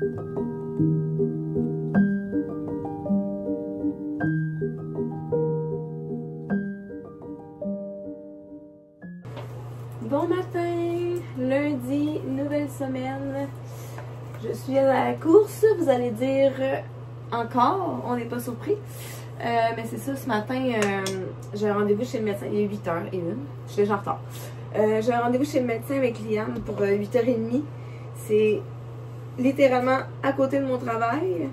Bon matin, lundi, nouvelle semaine. Je suis à la course, vous allez dire encore, on n'est pas surpris. Mais c'est ça, ce matin, j'ai un rendez-vous chez le médecin, il est 8h01, je suis déjà en retard. J'ai un rendez-vous chez le médecin avec Liam pour 8h30. C'est littéralement à côté de mon travail.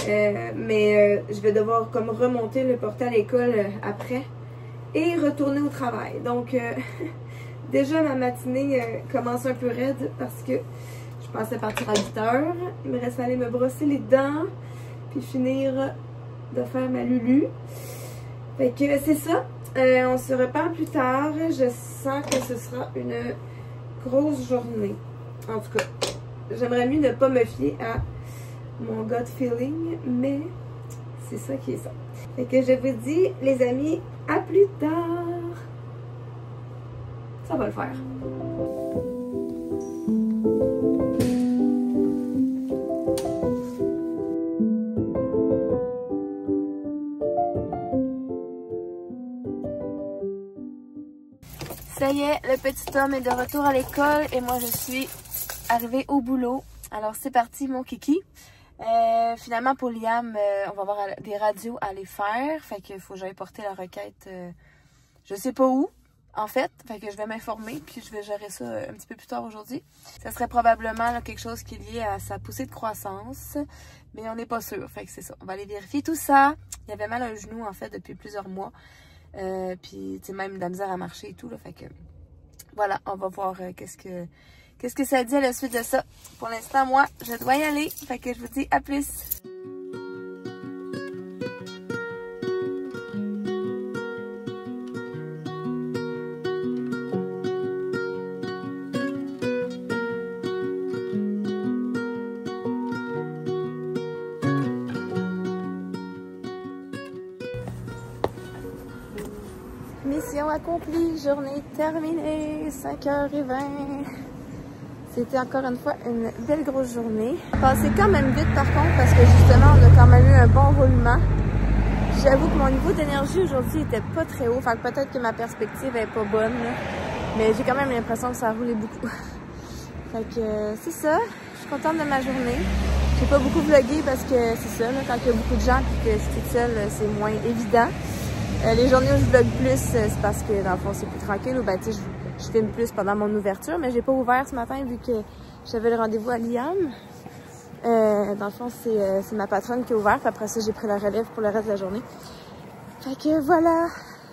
Mais je vais devoir comme remonter, le porter à l'école après et retourner au travail. Donc, déjà ma matinée commence un peu raide parce que je pensais partir à 8h. Il me reste à aller me brosser les dents puis finir de faire ma lulu. Fait que c'est ça. On se reparle plus tard. Je sens que ce sera une grosse journée. En tout cas, j'aimerais mieux ne pas me fier à mon gut feeling, mais c'est ça qui est ça. Fait que je vous dis, les amis, à plus tard. Ça va le faire. Ça y est, le petit homme est de retour à l'école et moi je suis arrivée au boulot. Alors c'est parti mon kiki. Finalement pour Liam, on va avoir des radios à aller faire. Fait qu'il faut que j'aille porter la requête je sais pas où en fait. Fait que je vais m'informer puis je vais gérer ça un petit peu plus tard aujourd'hui. Ça serait probablement là, quelque chose qui est lié à sa poussée de croissance. Mais on n'est pas sûr. Fait que c'est ça. On va aller vérifier tout ça. Il avait mal à un genou en fait depuis plusieurs mois. Puis tu sais même de la misère à marcher et tout là, fait que voilà, on va voir qu'est-ce que ça dit à la suite de ça. Pour l'instant moi je dois y aller, fait que je vous dis à plus. Mission accomplie, journée terminée, 5h20. C'était encore une fois une belle grosse journée. Passé quand même vite par contre parce que justement on a quand même eu un bon roulement. J'avoue que mon niveau d'énergie aujourd'hui était pas très haut, fait que peut-être que ma perspective est pas bonne, là. Mais j'ai quand même l'impression que ça a roulé beaucoup. Fait que c'est ça, je suis contente de ma journée. J'ai pas beaucoup vlogué parce que c'est ça, là, quand il y a beaucoup de gens et que je suis toute seule, c'est moins évident. Les journées où je vlog plus, c'est parce que dans le fond c'est plus tranquille ou ben tu sais je filme plus pendant mon ouverture, mais j'ai pas ouvert ce matin vu que j'avais le rendez-vous à Liam. Dans le fond c'est ma patronne qui a ouvert, puis après ça j'ai pris la relève pour le reste de la journée. Fait que voilà,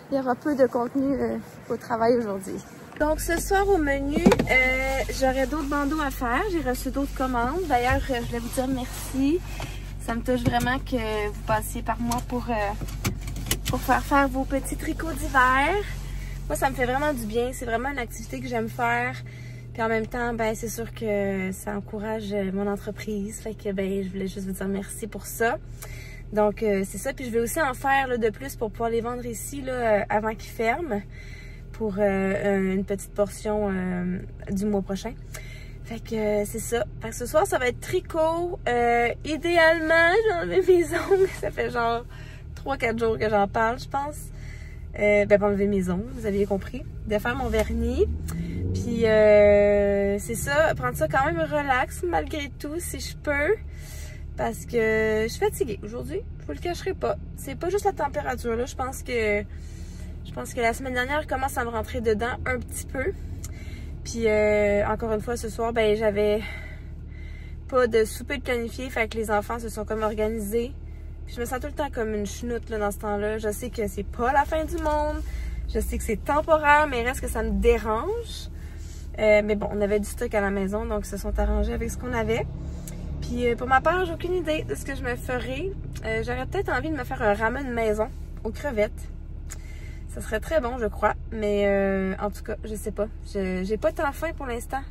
il y aura peu de contenu au travail aujourd'hui. Donc ce soir au menu, j'aurai d'autres bandeaux à faire, j'ai reçu d'autres commandes. D'ailleurs je voulais vous dire merci, ça me touche vraiment que vous passiez par moi pour faire vos petits tricots d'hiver. Moi, ça me fait vraiment du bien. C'est vraiment une activité que j'aime faire. Puis en même temps, ben c'est sûr que ça encourage mon entreprise. Fait que ben je voulais juste vous dire merci pour ça. Donc c'est ça. Puis je vais aussi en faire là, de plus pour pouvoir les vendre ici là, avant qu'ils ferment. Pour une petite portion du mois prochain. Fait que c'est ça. Fait que ce soir, ça va être tricot. Idéalement, j'ai enlevé mes ongles. Ça fait genre 3-4 jours que j'en parle, je pense. Ben, pour enlever mes ongles, vous aviez compris. De faire mon vernis. Puis, c'est ça, prendre ça quand même relax, malgré tout, si je peux. Parce que je suis fatiguée aujourd'hui. Je vous le cacherai pas. C'est pas juste la température, là. Je pense que la semaine dernière commence à me rentrer dedans un petit peu. Puis, encore une fois, ce soir, ben, j'avais pas de souper de planifié. Fait que les enfants se sont comme organisés. Puis je me sens tout le temps comme une chenoute là, dans ce temps-là. Je sais que c'est pas la fin du monde. Je sais que c'est temporaire, mais il reste que ça me dérange. Mais bon, on avait du stock à la maison, donc ils se sont arrangés avec ce qu'on avait. Puis pour ma part, j'ai aucune idée de ce que je me ferai. J'aurais peut-être envie de me faire un ramen maison aux crevettes. Ça serait très bon, je crois. Mais en tout cas, je sais pas. J'ai pas tant faim pour l'instant.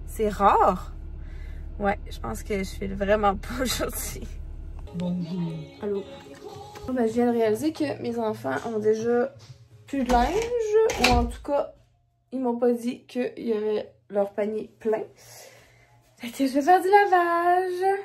C'est rare. Ouais, je pense que je file vraiment pas aujourd'hui. Bonjour. Allô. Ben, je viens de réaliser que mes enfants ont déjà plus de linge. Ou en tout cas, ils m'ont pas dit qu'il y avait leur panier plein. Fait que je vais faire du lavage.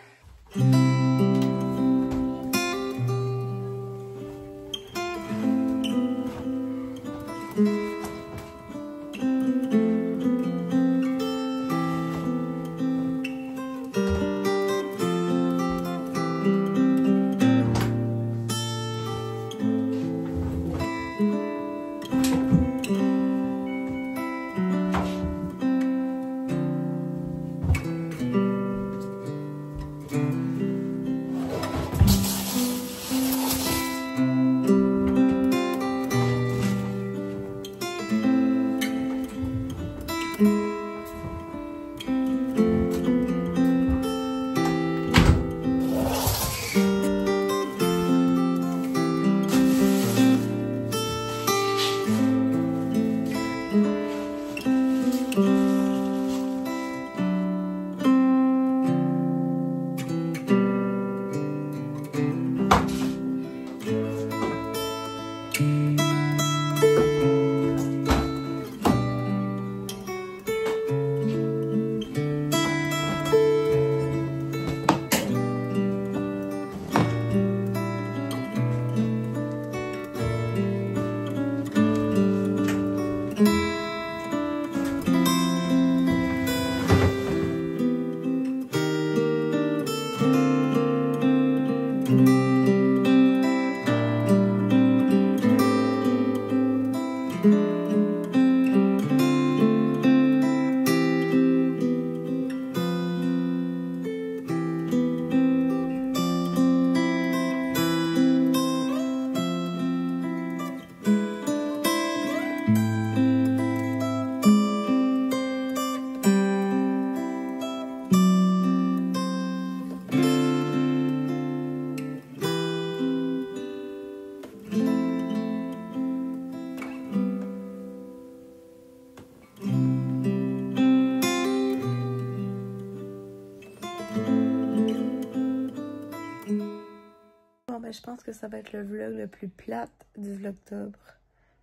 Je pense que ça va être le vlog le plus plate du vlogtobre.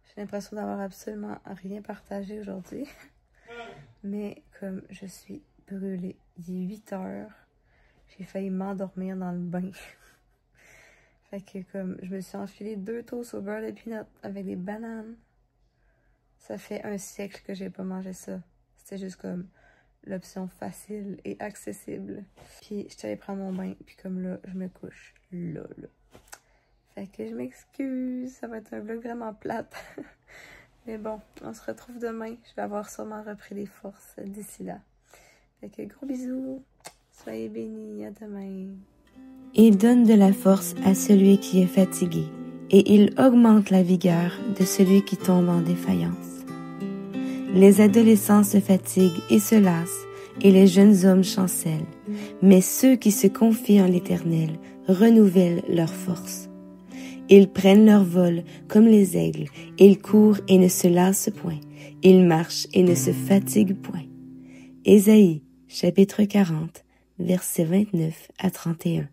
J'ai l'impression d'avoir absolument rien partagé aujourd'hui. Mais comme je suis brûlée, il est 8 h. J'ai failli m'endormir dans le bain. Fait que comme je me suis enfilé 2 toasts au beurre de peanut avec des bananes. Ça fait un siècle que j'ai pas mangé ça. C'était juste comme l'option facile et accessible. Puis je suis allée prendre mon bain. Puis comme là, je me couche là. Fait que je m'excuse, ça va être un vlog vraiment plate. Mais bon, on se retrouve demain. Je vais avoir sûrement repris des forces d'ici là. Fait que gros bisous. Soyez bénis, à demain. Il donne de la force à celui qui est fatigué, et il augmente la vigueur de celui qui tombe en défaillance. Les adolescents se fatiguent et se lassent, et les jeunes hommes chancellent. Mais ceux qui se confient en l'Éternel renouvellent leur force. Ils prennent leur vol comme les aigles, ils courent et ne se lassent point, ils marchent et ne se fatiguent point. Ésaïe, chapitre 40, versets 29 à 31.